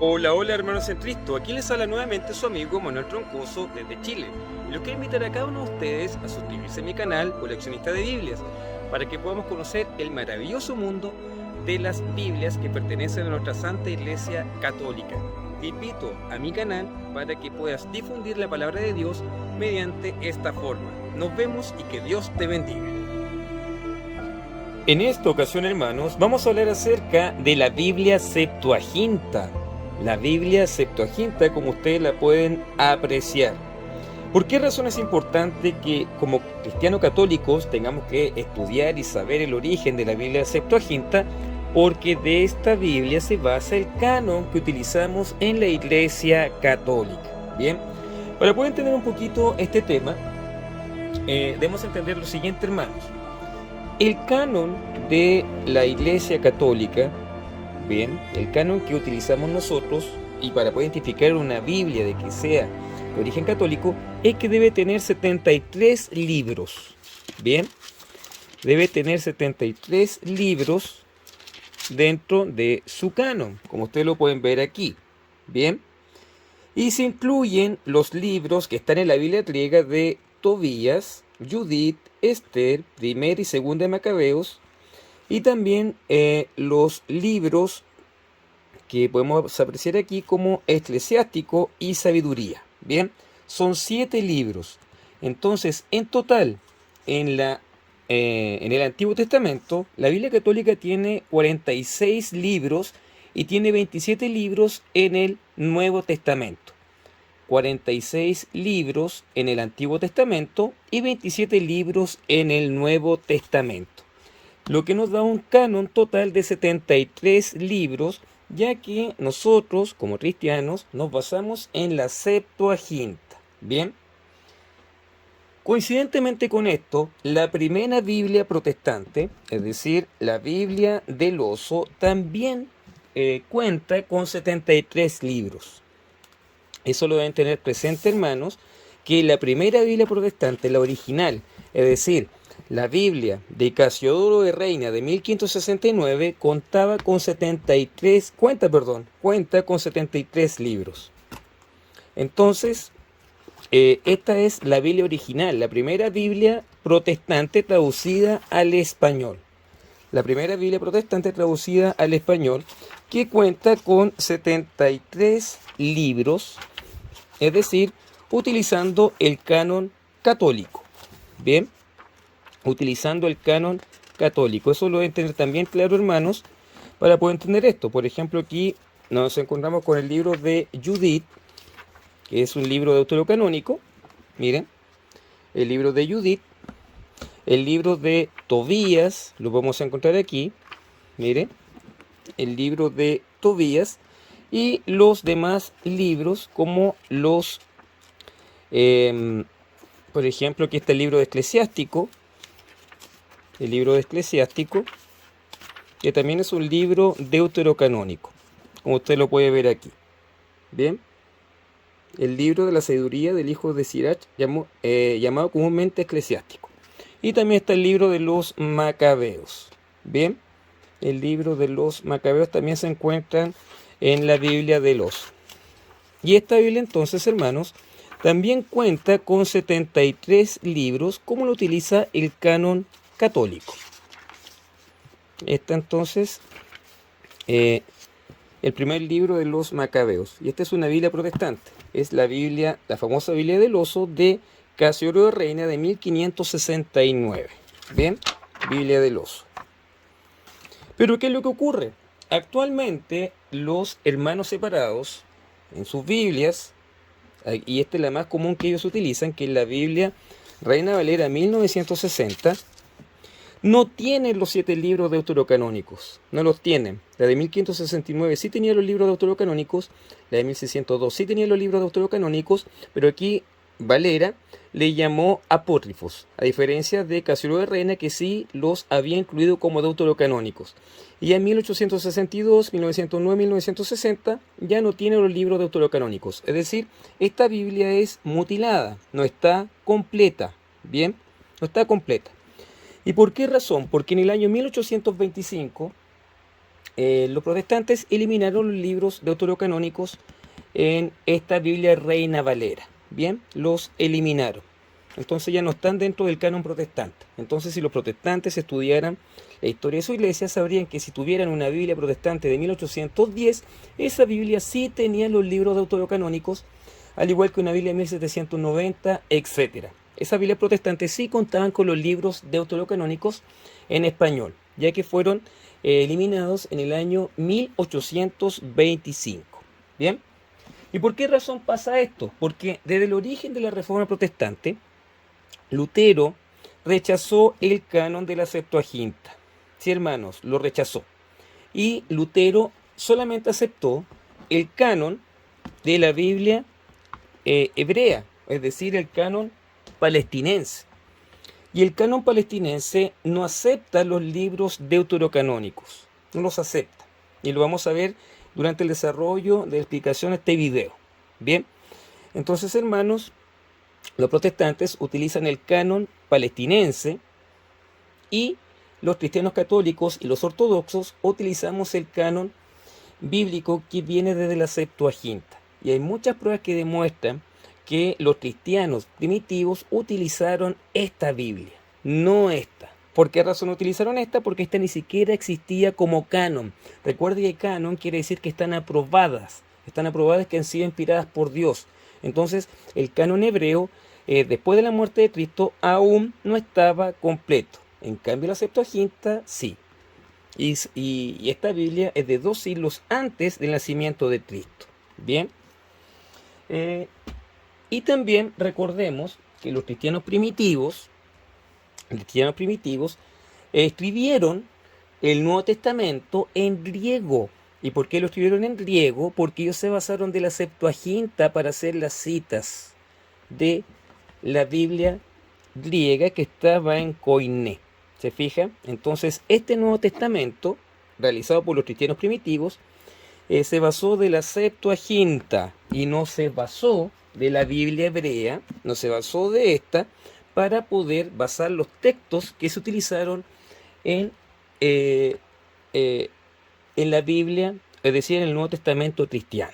Hola, hola hermanos en Cristo, aquí les habla nuevamente su amigo Manuel Troncoso desde Chile. Y los quiero invitar a cada uno de ustedes a suscribirse a mi canal Coleccionista de Biblias, para que podamos conocer el maravilloso mundo de las Biblias que pertenecen a nuestra Santa Iglesia Católica. Te invito a mi canal para que puedas difundir la palabra de Dios mediante esta forma. Nos vemos y que Dios te bendiga. En esta ocasión, hermanos, vamos a hablar acerca de la Biblia Septuaginta. La Biblia Septuaginta, como ustedes la pueden apreciar. ¿Por qué razón es importante que como cristianos católicos tengamos que estudiar y saber el origen de la Biblia Septuaginta? Porque de esta Biblia se basa el canon que utilizamos en la Iglesia Católica. Bien, para poder entender un poquito este tema, debemos entender lo siguiente, hermanos. El canon de la Iglesia Católica, bien, el canon que utilizamos nosotros, y para poder identificar una Biblia de que sea de origen católico, es que debe tener 73 libros. Bien, debe tener 73 libros dentro de su canon, como ustedes lo pueden ver aquí. Bien, y se incluyen los libros que están en la Biblia griega de Tobías, Judith, Esther, Primera y Segunda de Macabeos, y también los libros que podemos apreciar aquí como Eclesiástico y Sabiduría. Bien, son 7 libros. Entonces, en total, en el Antiguo Testamento, la Biblia Católica tiene 46 libros y tiene 27 libros en el Nuevo Testamento. 46 libros en el Antiguo Testamento y 27 libros en el Nuevo Testamento, lo que nos da un canon total de 73 libros, ya que nosotros como cristianos nos basamos en la Septuaginta. Bien, coincidentemente con esto, la primera Biblia protestante, es decir, la Biblia del Oso, también cuenta con 73 libros. Eso lo deben tener presente, hermanos, que la primera Biblia protestante, la original, es decir, la Biblia de Casiodoro de Reina de 1569, cuenta con 73 libros. Entonces, esta es la Biblia original, la primera Biblia protestante traducida al español. La primera Biblia protestante traducida al español, que cuenta con 73 libros, es decir, utilizando el canon católico. Bien, utilizando el canon católico. Eso lo deben tener también claro, hermanos, para poder entender esto. Por ejemplo, aquí nos encontramos con el libro de Judith, que es un libro deuterocanónico. Miren, el libro de Judith. El libro de Tobías, lo vamos a encontrar aquí. Miren, el libro de Tobías. Y los demás libros, como los, por ejemplo, aquí está el libro de Eclesiástico. El libro de Eclesiástico, que también es un libro deuterocanónico, como usted lo puede ver aquí. Bien, el libro de la sabiduría del hijo de Sirach, llamado comúnmente Eclesiástico. Y también está el libro de los Macabeos. Bien, el libro de los Macabeos también se encuentra en la Biblia de los. Y esta Biblia entonces, hermanos, también cuenta con 73 libros, como lo utiliza el canon católico. Esta entonces, el primer libro de los Macabeos. Y esta es una Biblia protestante. Es la Biblia, la famosa Biblia del Oso de Casiodoro de Reina de 1569. Bien, Biblia del Oso. Pero ¿qué es lo que ocurre? Actualmente los hermanos separados en sus Biblias, y esta es la más común que ellos utilizan, que es la Biblia Reina Valera 1960, no tienen los 7 libros deuterocanónicos, no los tienen. La de 1569 sí tenía los libros deuterocanónicos, la de 1602 sí tenía los libros deuterocanónicos, pero aquí Valera le llamó apócrifos, a diferencia de Casiodoro de Reina, que sí los había incluido como deuterocanónicos. Y en 1862, 1909, 1960 ya no tiene los libros deuterocanónicos. Es decir, esta Biblia es mutilada, no está completa. Bien, no está completa. ¿Y por qué razón? Porque en el año 1825 los protestantes eliminaron los libros deuterocanónicos en esta Biblia Reina Valera. Bien, los eliminaron. Entonces ya no están dentro del canon protestante. Entonces si los protestantes estudiaran la historia de su iglesia, sabrían que si tuvieran una Biblia protestante de 1810, esa Biblia sí tenía los libros deuterocanónicos, al igual que una Biblia de 1790, etc. Esas Biblias protestantes sí contaban con los libros deuterocanónicos en español, ya que fueron eliminados en el año 1825. ¿Bien? ¿Y por qué razón pasa esto? Porque desde el origen de la Reforma Protestante, Lutero rechazó el canon de la Septuaginta. Sí, hermanos, lo rechazó. Y Lutero solamente aceptó el canon de la Biblia hebrea, es decir, el canon palestinense. Y el canon palestinense no acepta los libros deuterocanónicos, no los acepta. Y lo vamos a ver durante el desarrollo de la explicación de este video. Bien, entonces, hermanos, los protestantes utilizan el canon palestinense y los cristianos católicos y los ortodoxos utilizamos el canon bíblico que viene desde la Septuaginta. Y hay muchas pruebas que demuestran que los cristianos primitivos utilizaron esta Biblia, no esta. ¿Por qué razón utilizaron esta? Porque esta ni siquiera existía como canon. Recuerde que canon quiere decir que están aprobadas que han sido inspiradas por Dios. Entonces, el canon hebreo, después de la muerte de Cristo, aún no estaba completo. En cambio, la Septuaginta sí. Y esta Biblia es de 2 siglos antes del nacimiento de Cristo. Bien. Y también recordemos que los cristianos primitivos escribieron el Nuevo Testamento en griego. ¿Y por qué lo escribieron en griego? Porque ellos se basaron de la Septuaginta para hacer las citas de la Biblia griega que estaba en Koiné. ¿Se fija? Entonces, este Nuevo Testamento, realizado por los cristianos primitivos, se basó de la Septuaginta y no se basó de la Biblia hebrea, no se basó de esta para poder basar los textos que se utilizaron en la Biblia, es decir, en el Nuevo Testamento cristiano.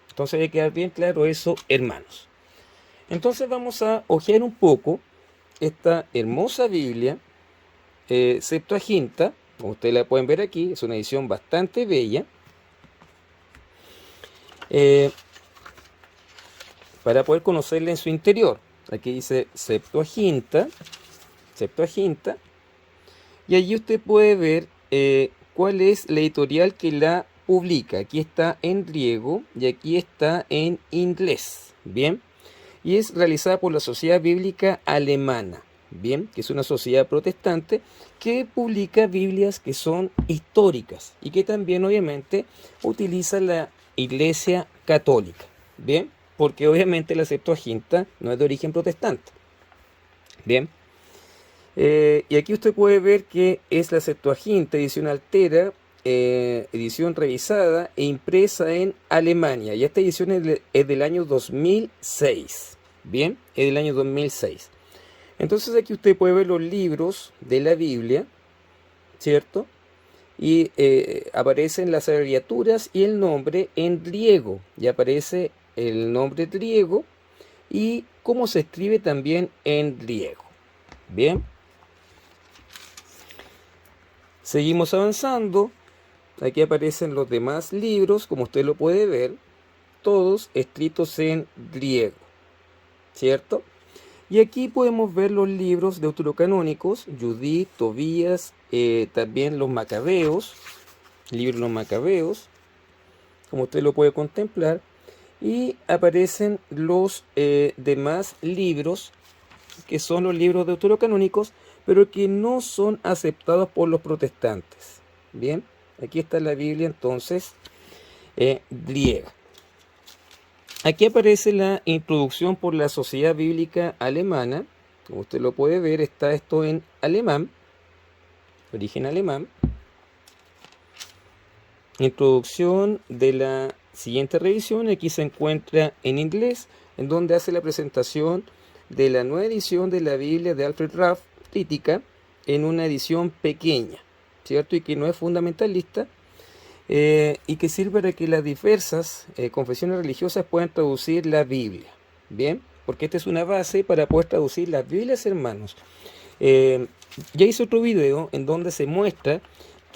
Entonces debe quedar bien claro eso, hermanos. Entonces vamos a hojear un poco esta hermosa Biblia Septuaginta, como ustedes la pueden ver aquí, es una edición bastante bella. Para poder conocerla en su interior. Aquí dice Septuaginta, y allí usted puede ver cuál es la editorial que la publica. Aquí está en griego y aquí está en inglés, bien, y es realizada por la Sociedad Bíblica Alemana, bien, que es una sociedad protestante que publica Biblias que son históricas y que también obviamente utiliza la Iglesia Católica, bien, porque obviamente la Septuaginta no es de origen protestante, bien. Y aquí usted puede ver que es la Septuaginta, edición altera, edición revisada e impresa en Alemania. Y esta edición es del año 2006. Bien, es del año 2006. Entonces aquí usted puede ver los libros de la Biblia ¿cierto? Y aparecen las abreviaturas y el nombre en griego, y aparece el nombre griego y cómo se escribe también en griego. Bien, seguimos avanzando. Aquí aparecen los demás libros, como usted lo puede ver, todos escritos en griego, ¿cierto? Y aquí podemos ver los libros deuterocanónicos, Judith, Tobías, también los Macabeos, libro de los Macabeos, como usted lo puede contemplar, y aparecen los demás libros, que son los libros deuterocanónicos, pero que no son aceptados por los protestantes. Bien, aquí está la Biblia entonces griega. Aquí aparece la introducción por la Sociedad Bíblica Alemana. Como usted lo puede ver, está esto en alemán, origen alemán. Introducción de la siguiente revisión. Aquí se encuentra en inglés, en donde hace la presentación de la nueva edición de la Biblia de Alfred Raff, crítica, en una edición pequeña, ¿cierto? Y que no es fundamentalista, y que sirve para que las diversas confesiones religiosas puedan traducir la Biblia. Bien, porque esta es una base para poder traducir las Biblias, hermanos. Ya hice otro video en donde se muestra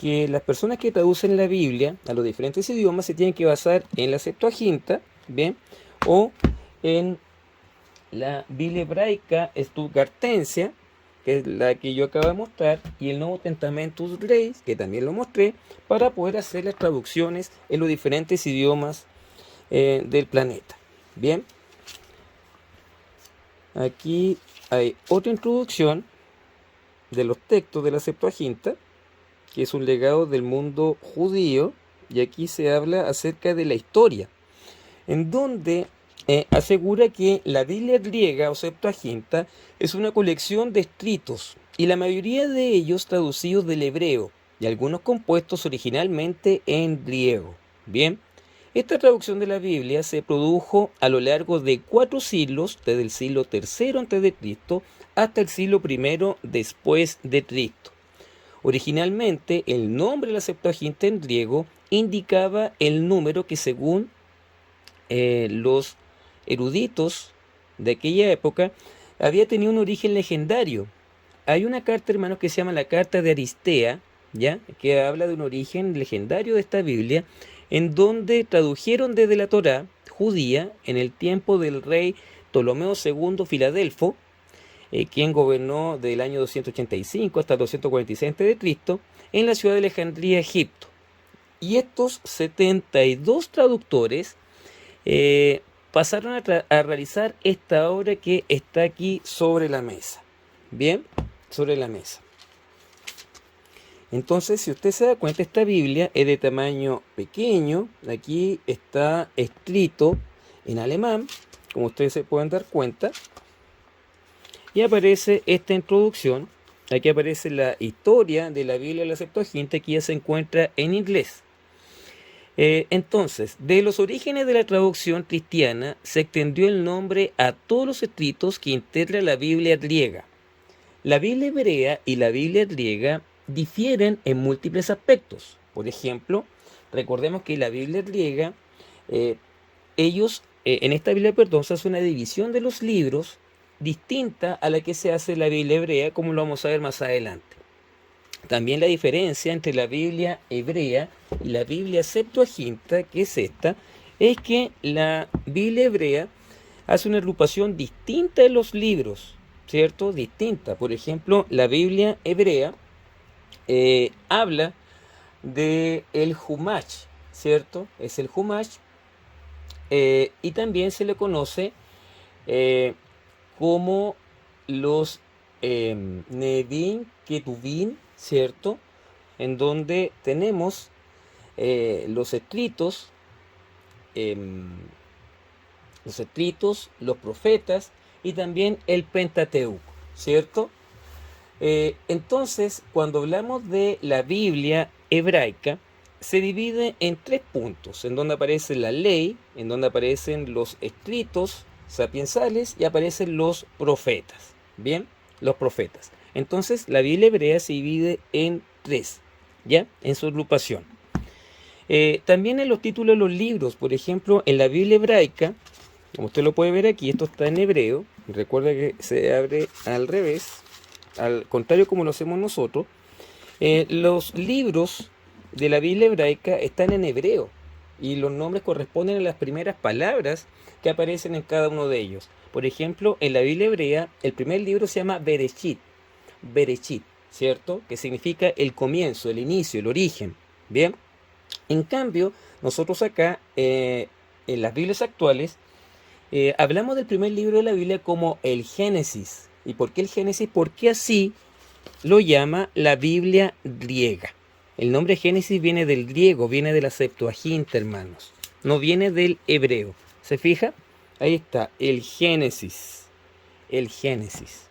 que las personas que traducen la Biblia a los diferentes idiomas se tienen que basar en la Septuaginta, bien, o en la Biblia hebraica Stuttgartense, que es la que yo acabo de mostrar, y el Nuevo Testamentus Grace, que también lo mostré, para poder hacer las traducciones en los diferentes idiomas del planeta. Bien, aquí hay otra introducción de los textos de la Septuaginta, que es un legado del mundo judío, y aquí se habla acerca de la historia, en donde asegura que la Biblia griega o Septuaginta es una colección de escritos, y la mayoría de ellos traducidos del hebreo, y algunos compuestos originalmente en griego. Bien, esta traducción de la Biblia se produjo a lo largo de 4 siglos, desde el siglo III a.C. hasta el siglo I después de Cristo. Originalmente, el nombre de la Septuaginta en griego indicaba el número que, según los eruditos de aquella época, había tenido un origen legendario. Hay una carta, hermanos, que se llama la Carta de Aristea, ¿ya?, que habla de un origen legendario de esta Biblia, en donde tradujeron desde la Torá judía en el tiempo del rey Ptolomeo II Filadelfo, quien gobernó del año 285 hasta 246 a.C. en la ciudad de Alejandría, Egipto. Y estos 72 traductores pasaron a realizar esta obra que está aquí sobre la mesa. Bien, sobre la mesa. Entonces, si usted se da cuenta, esta Biblia es de tamaño pequeño. Aquí está escrito en alemán, como ustedes se pueden dar cuenta. Y aparece esta introducción. Aquí aparece la historia de la Biblia de la Septuaginta, que ya se encuentra en inglés. Entonces, de los orígenes de la traducción cristiana se extendió el nombre a todos los escritos que integra la Biblia griega. La Biblia hebrea y la Biblia griega difieren en múltiples aspectos. Por ejemplo, recordemos que la Biblia griega, en esta Biblia, se hace una división de los libros distinta a la que se hace en la Biblia hebrea, como lo vamos a ver más adelante. También la diferencia entre la Biblia hebrea y la Biblia Septuaginta, que es esta, es que la Biblia hebrea hace una agrupación distinta de los libros, ¿cierto? Distinta. Por ejemplo, la Biblia hebrea habla de el Humash, ¿cierto? Es el Humash, y también se le conoce como los Nevin, Ketuvim, ¿cierto? En donde tenemos los escritos, los profetas y también el Pentateuco, ¿cierto? Entonces, cuando hablamos de la Biblia hebraica, se divide en 3 puntos, en donde aparece la ley, en donde aparecen los escritos sapiensales y aparecen los profetas. Bien, los profetas. Entonces, la Biblia hebrea se divide en 3, ¿ya? En su agrupación. También en los títulos de los libros, por ejemplo, en la Biblia hebraica, como usted lo puede ver aquí, esto está en hebreo, recuerda que se abre al revés, al contrario como lo hacemos nosotros. Los libros de la Biblia hebraica están en hebreo y los nombres corresponden a las primeras palabras que aparecen en cada uno de ellos. Por ejemplo, en la Biblia hebrea, el primer libro se llama Bereshit, Bereshit, ¿cierto? Que significa el comienzo, el inicio, el origen. Bien, en cambio, nosotros acá, en las Biblias actuales, hablamos del primer libro de la Biblia como el Génesis. ¿Y por qué el Génesis? Porque así lo llama la Biblia griega. El nombre Génesis viene del griego, viene de la Septuaginta, hermanos. No viene del hebreo. ¿Se fija? Ahí está, el Génesis. El Génesis.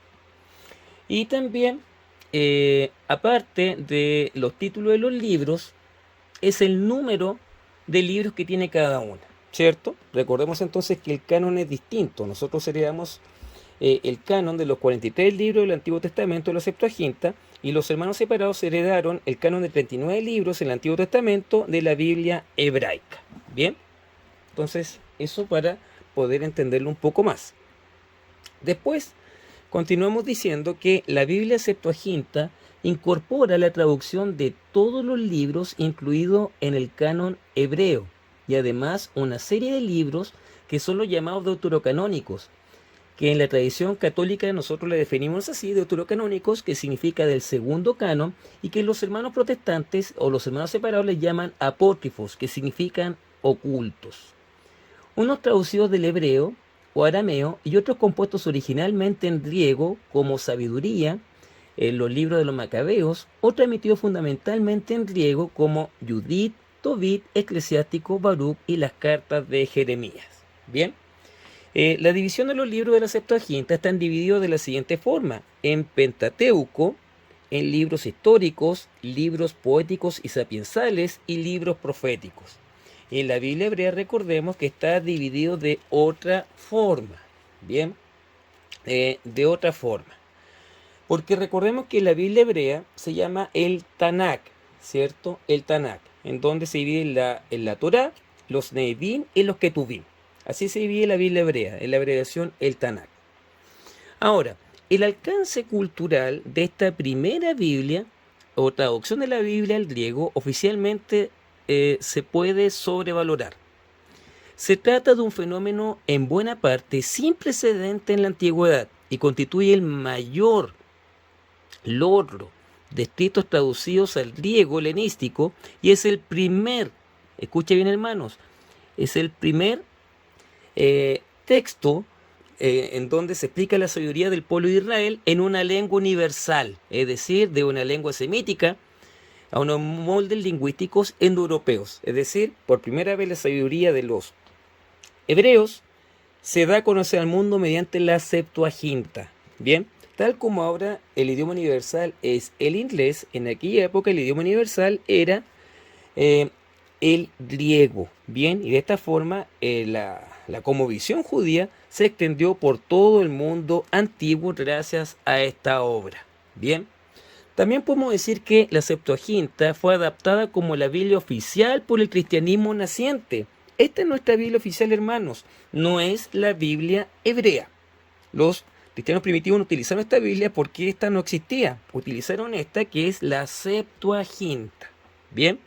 Y también, aparte de los títulos de los libros, es el número de libros que tiene cada una, ¿cierto? Recordemos entonces que el canon es distinto. Nosotros heredamos el canon de los 43 libros del Antiguo Testamento de la Septuaginta, y los hermanos separados heredaron el canon de 39 libros en el Antiguo Testamento de la Biblia hebraica. Bien, entonces eso para poder entenderlo un poco más. Después continuamos diciendo que la Biblia Septuaginta incorpora la traducción de todos los libros incluidos en el canon hebreo, y además una serie de libros que son los llamados deuterocanónicos, que en la tradición católica nosotros le definimos así, deuterocanónicos, que significa del segundo canon, y que los hermanos protestantes o los hermanos separados les llaman apócrifos, que significan ocultos. Unos traducidos del hebreo o arameo y otros compuestos originalmente en griego, como Sabiduría, los libros de los Macabeos, o transmitidos fundamentalmente en griego, como Judith, Tobit, Eclesiástico, Baruch y las cartas de Jeremías. Bien. La división de los libros de la Septuaginta están divididos de la siguiente forma: en Pentateuco, en libros históricos, libros poéticos y sapiensales y libros proféticos. En la Biblia hebrea recordemos que está dividido de otra forma, bien, de otra forma, porque recordemos que la Biblia hebrea se llama el Tanakh, ¿cierto? El Tanakh, en donde se divide en la Torá, los Nevi'im y los Ketuvim. Así se divide la Biblia hebrea, en la abreviación el Tanakh. Ahora, el alcance cultural de esta primera Biblia, o traducción de la Biblia al griego, oficialmente se puede sobrevalorar. Se trata de un fenómeno en buena parte sin precedente en la antigüedad y constituye el mayor logro de escritos traducidos al griego helenístico, y es el primer, escuche bien hermanos, es el primer texto en donde se explica la sabiduría del pueblo de Israel en una lengua universal, es decir, de una lengua semítica a unos moldes lingüísticos indoeuropeos. Es decir, por primera vez la sabiduría de los hebreos se da a conocer al mundo mediante la Septuaginta. Bien, tal como ahora el idioma universal es el inglés, en aquella época el idioma universal era el griego. Bien, y de esta forma la cosmovisión judía se extendió por todo el mundo antiguo gracias a esta obra. Bien, también podemos decir que la Septuaginta fue adaptada como la Biblia oficial por el cristianismo naciente. Esta es nuestra Biblia oficial, hermanos, no es la Biblia hebrea. Los cristianos primitivos no utilizaron esta Biblia porque esta no existía. Utilizaron esta, que es la Septuaginta. Bien.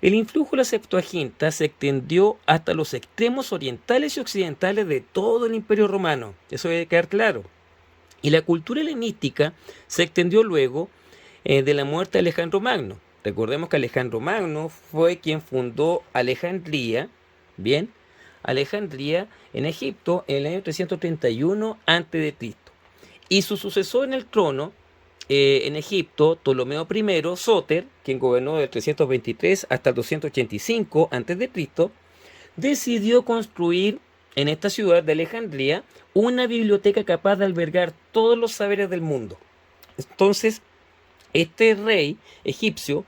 El influjo de la Septuaginta se extendió hasta los extremos orientales y occidentales de todo el Imperio Romano. Eso debe quedar claro. Y la cultura helenística se extendió luego de la muerte de Alejandro Magno. Recordemos que Alejandro Magno fue quien fundó Alejandría, bien, Alejandría en Egipto en el año 331 a.C. Y su sucesor en el trono en Egipto, Ptolomeo I, Sóter, quien gobernó del 323 hasta el 285 a.C., decidió construir en esta ciudad de Alejandría una biblioteca capaz de albergar todos los saberes del mundo. Entonces, este rey egipcio,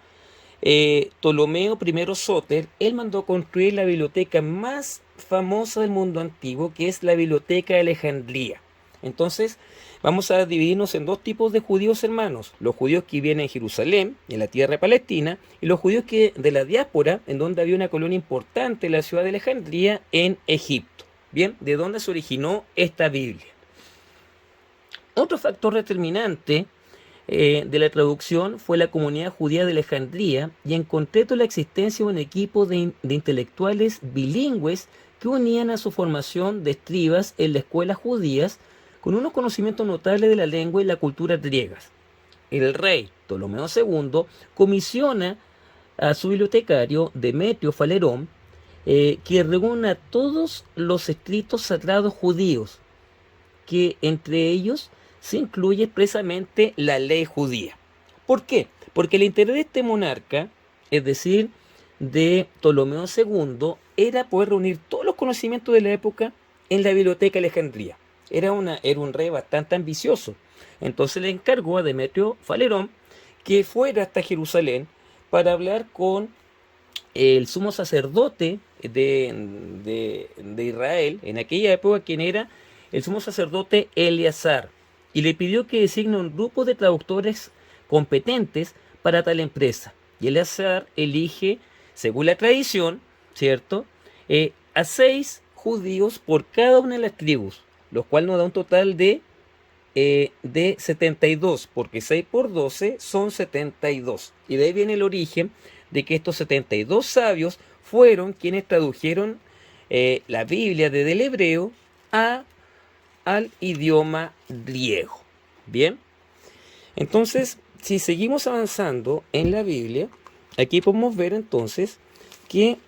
Ptolomeo I Sóter, él mandó construir la biblioteca más famosa del mundo antiguo, que es la Biblioteca de Alejandría. Entonces, vamos a dividirnos en dos tipos de judíos, hermanos. Los judíos que viven en Jerusalén, en la tierra de Palestina, y los judíos que de la diáspora, en donde había una colonia importante, la ciudad de Alejandría, en Egipto. Bien, ¿de dónde se originó esta Biblia? Otro factor determinante de la traducción fue la comunidad judía de Alejandría, y en concreto la existencia de un equipo de intelectuales bilingües que unían a su formación de escribas en las escuelas judías con unos conocimientos notables de la lengua y la cultura griegas. El rey Ptolomeo II comisiona a su bibliotecario Demetrio Falerón que reúna todos los escritos sagrados judíos, que entre ellos se incluye expresamente la ley judía. ¿Por qué? Porque el interés de este monarca, es decir, de Ptolomeo II, era poder reunir todos los conocimientos de la época en la biblioteca de Alejandría. Era un rey bastante ambicioso. Entonces le encargó a Demetrio Falerón que fuera hasta Jerusalén para hablar con el sumo sacerdote de Israel en aquella época, quien era el sumo sacerdote Eleazar, y le pidió que designe un grupo de traductores competentes para tal empresa. Y Eleazar elige, según la tradición, ¿cierto?, a 6 judíos por cada una de las tribus, lo cual nos da un total de 72, porque 6 por 12 son 72. Y de ahí viene el origen de que estos 72 sabios fueron quienes tradujeron la Biblia desde el hebreo al idioma griego. Bien, entonces, si seguimos avanzando en la Biblia, aquí podemos ver entonces que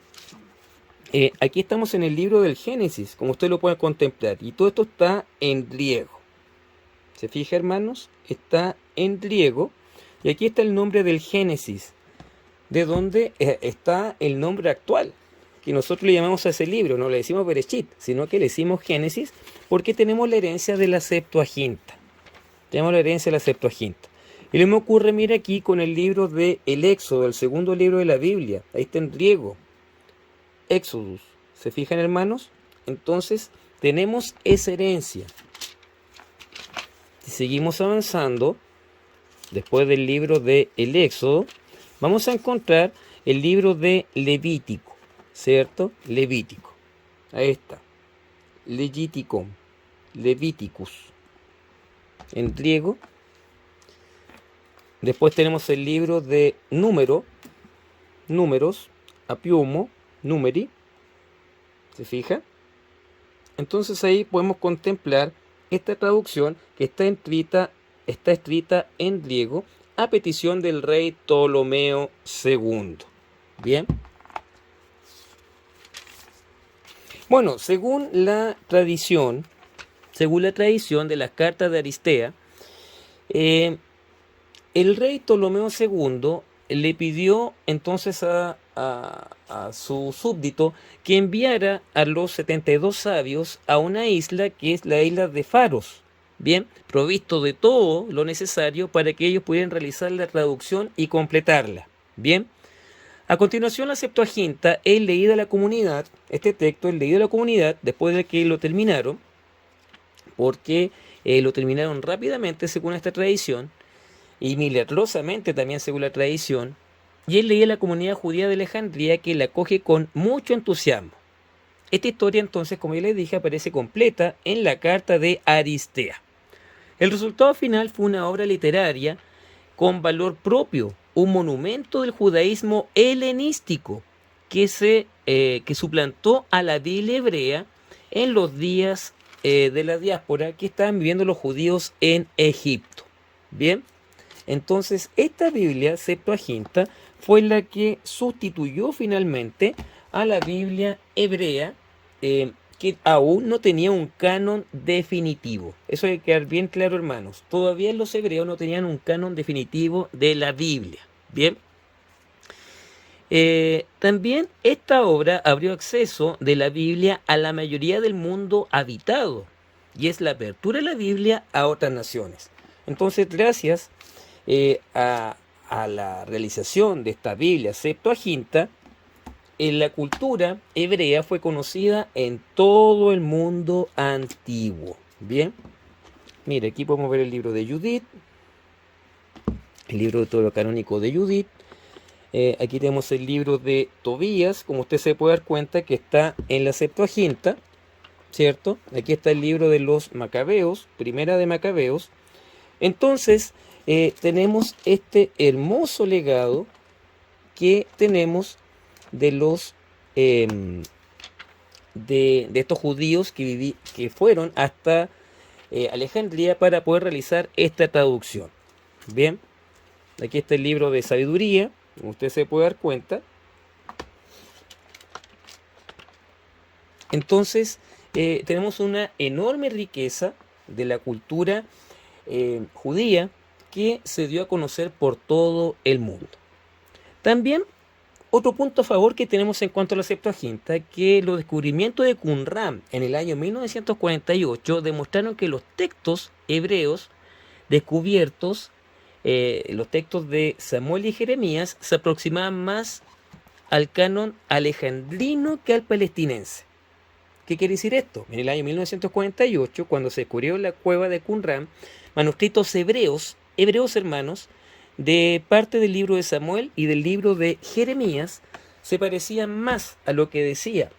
aquí estamos en el libro del Génesis, como usted lo puede contemplar, y todo esto está en griego. ¿Se fija, hermanos? Está en griego, y aquí está el nombre del Génesis, de donde está el nombre actual, que nosotros le llamamos a ese libro, no le decimos Bereshit, sino que le decimos Génesis, porque tenemos la herencia de la Septuaginta. Tenemos la herencia de la Septuaginta. Y lo me ocurre, mira aquí, con el libro de el Éxodo, el segundo libro de la Biblia. Ahí está en griego. Éxodus. ¿Se fijan, hermanos? Entonces, tenemos esa herencia. Si seguimos avanzando, después del libro de el Éxodo, vamos a encontrar el libro de Levítico, ¿cierto? Levítico. Ahí está. Leviticum. Leviticus. En griego. Después tenemos el libro de Números, Apiumo, Numeri. ¿Se fija? Entonces ahí podemos contemplar esta traducción que está escrita en griego a petición del rey Ptolomeo II. Bien. Bueno, según la tradición de las cartas de Aristea, el rey Ptolomeo II le pidió entonces a su súbdito que enviara a los 72 sabios a una isla que es la isla de Faros, bien, provisto de todo lo necesario para que ellos pudieran realizar la traducción y completarla. Bien, a continuación la Septuaginta es leída a la comunidad, este texto es leído a la comunidad después de que lo terminaron, porque lo terminaron rápidamente según esta tradición, y milagrosamente también según la tradición, y él leía a la comunidad judía de Alejandría, que la acoge con mucho entusiasmo. Esta historia entonces, como ya les dije, aparece completa en la carta de Aristea. El resultado final fue una obra literaria con valor propio, un monumento del judaísmo helenístico que suplantó a la Biblia hebrea en los días de la diáspora que estaban viviendo los judíos en Egipto. Bien, entonces esta Biblia Septuaginta fue la que sustituyó finalmente a la Biblia hebrea, que aún no tenía un canon definitivo. Eso hay que quedar bien claro, hermanos. Todavía los hebreos no tenían un canon definitivo de la Biblia. Bien. También esta obra abrió acceso de la Biblia a la mayoría del mundo habitado, y es la apertura de la Biblia a otras naciones. Entonces, gracias a la realización de esta Biblia Septuaginta, la cultura hebrea fue conocida en todo el mundo antiguo. Bien, Mire, aquí podemos ver el libro de Judith, el libro de todo lo canónico de Judith. Aquí tenemos el libro de Tobías, como usted se puede dar cuenta que está en la Septuaginta, ¿cierto? Aquí está el libro de los Macabeos, Primera de Macabeos. Entonces, tenemos este hermoso legado que tenemos de los de estos judíos que fueron hasta Alejandría para poder realizar esta traducción. Bien, aquí está el libro de sabiduría, como usted se puede dar cuenta. Entonces, tenemos una enorme riqueza de la cultura judía que se dio a conocer por todo el mundo. También, otro punto a favor que tenemos en cuanto a la Septuaginta, que los descubrimientos de Qumran en el año 1948 demostraron que los textos hebreos descubiertos, los textos de Samuel y Jeremías, se aproximaban más al canon alejandrino que al palestinense. ¿Qué quiere decir esto? En el año 1948, cuando se descubrió la cueva de Qumran, manuscritos hebreos hermanos, de parte del libro de Samuel y del libro de Jeremías, se parecían más a lo que decía,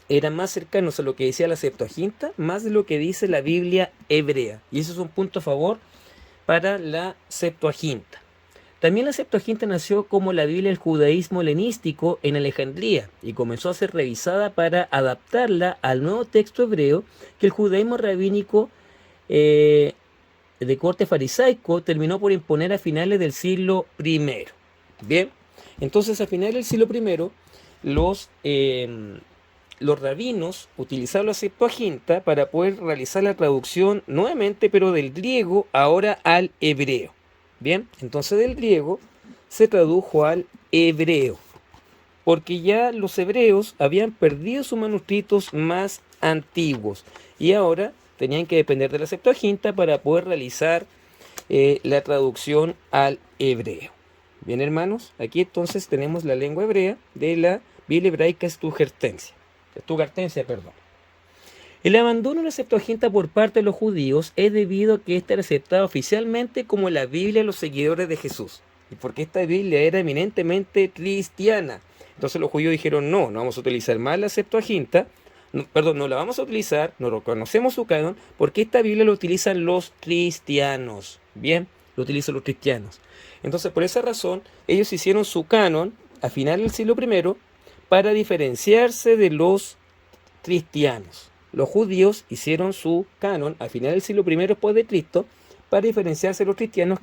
eran más cercanos a lo que decía la Septuaginta, más de lo que dice la Biblia hebrea. Y eso es un punto a favor para la Septuaginta. También la Septuaginta nació como la Biblia del judaísmo helenístico en Alejandría y comenzó a ser revisada para adaptarla al nuevo texto hebreo que el judaísmo rabínico de corte farisaico terminó por imponer a finales del siglo I. Bien, entonces a finales del siglo I los rabinos utilizaron la Septuaginta para poder realizar la traducción nuevamente, pero del griego ahora al hebreo. Bien, entonces del griego se tradujo al hebreo, porque ya los hebreos habían perdido sus manuscritos más antiguos y ahora tenían que depender de la Septuaginta para poder realizar la traducción al hebreo. Bien, hermanos, aquí entonces tenemos la lengua hebrea de la Biblia hebraica Stuttgartense. El abandono de la Septuaginta por parte de los judíos es debido a que esta era aceptada oficialmente como la Biblia de los seguidores de Jesús, y porque esta Biblia era eminentemente cristiana. Entonces los judíos dijeron, no vamos a utilizar más la Septuaginta, no la vamos a utilizar, no reconocemos su canon, porque esta Biblia la utilizan los cristianos. Bien, lo utilizan los cristianos. Entonces, por esa razón, ellos hicieron su canon a final del siglo I para diferenciarse de los cristianos. Los judíos hicieron su canon a final del siglo I después de Cristo para diferenciarse de los cristianos,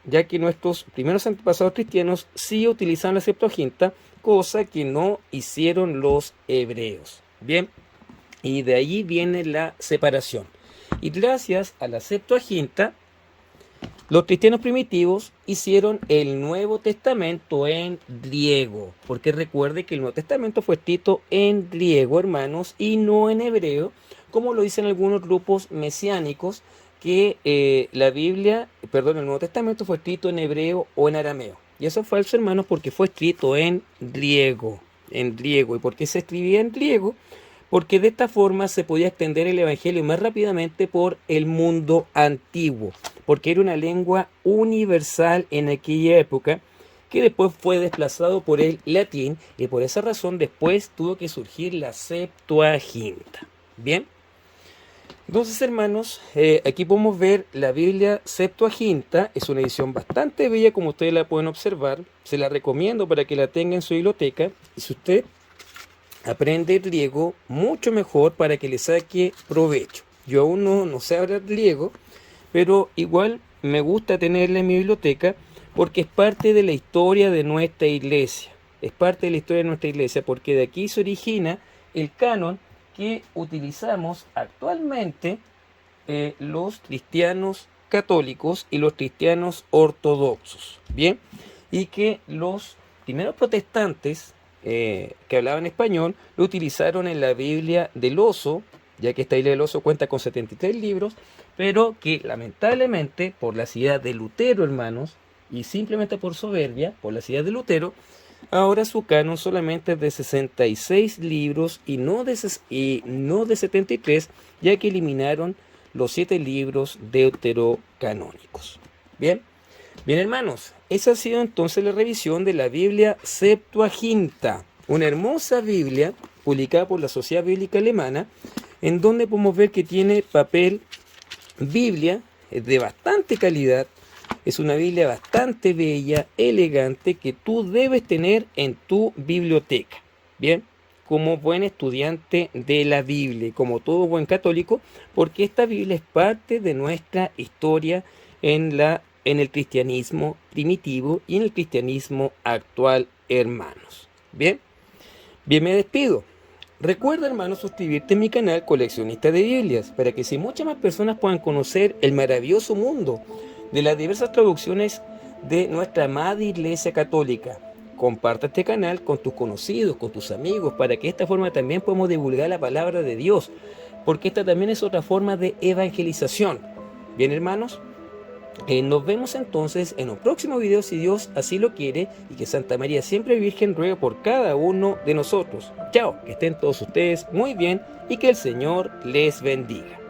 ya que nuestros primeros antepasados cristianos sí utilizaban la Septuaginta, cosa que no hicieron los hebreos. Bien, y de ahí viene la separación. Y gracias a la Septuaginta, los cristianos primitivos hicieron el Nuevo Testamento en griego, porque recuerde que el Nuevo Testamento fue escrito en griego, hermanos, y no en hebreo, como lo dicen algunos grupos mesiánicos, que el Nuevo Testamento fue escrito en hebreo o en arameo. Y eso es falso, hermanos, porque fue escrito en griego. ¿Y por qué se escribía en griego? Porque de esta forma se podía extender el evangelio más rápidamente por el mundo antiguo, porque era una lengua universal en aquella época, que después fue desplazado por el latín, y por esa razón después tuvo que surgir la Septuaginta. Bien, entonces, hermanos, aquí podemos ver la Biblia Septuaginta. Es una edición bastante bella, como ustedes la pueden observar. Se la recomiendo para que la tenga en su biblioteca, y si usted aprende griego, mucho mejor, para que le saque provecho. Yo aún no sé hablar griego, pero igual me gusta tenerla en mi biblioteca porque es parte de la historia de nuestra iglesia. Es parte de la historia de nuestra iglesia, porque de aquí se origina el canon que utilizamos actualmente los cristianos católicos y los cristianos ortodoxos. Bien, y que los primeros protestantes que hablaban español lo utilizaron en la Biblia del Oso, ya que esta Biblia del Oso cuenta con 73 libros, pero que lamentablemente por la ciudad de Lutero, hermanos, y simplemente por soberbia, por la ciudad de Lutero, ahora su canon solamente es de 66 libros y no de 73, ya que eliminaron los 7 libros deuterocanónicos. Bien, bien hermanos, esa ha sido entonces la revisión de la Biblia Septuaginta, una hermosa Biblia publicada por la Sociedad Bíblica Alemana, en donde podemos ver que tiene papel Biblia de bastante calidad. Es una Biblia bastante bella, elegante, que tú debes tener en tu biblioteca. Bien, como buen estudiante de la Biblia y como todo buen católico, porque esta Biblia es parte de nuestra historia en el cristianismo primitivo y en el cristianismo actual, hermanos. Bien, bien, me despido. Recuerda, hermano, suscribirte en mi canal Coleccionista de Biblias, para que así muchas más personas puedan conocer el maravilloso mundo de las diversas traducciones de nuestra amada Iglesia Católica. Comparte este canal con tus conocidos, con tus amigos, para que de esta forma también podamos divulgar la palabra de Dios, porque esta también es otra forma de evangelización. Bien, hermanos, nos vemos entonces en un próximo video, si Dios así lo quiere, y que Santa María siempre Virgen ruegue por cada uno de nosotros. Chao, que estén todos ustedes muy bien y que el Señor les bendiga.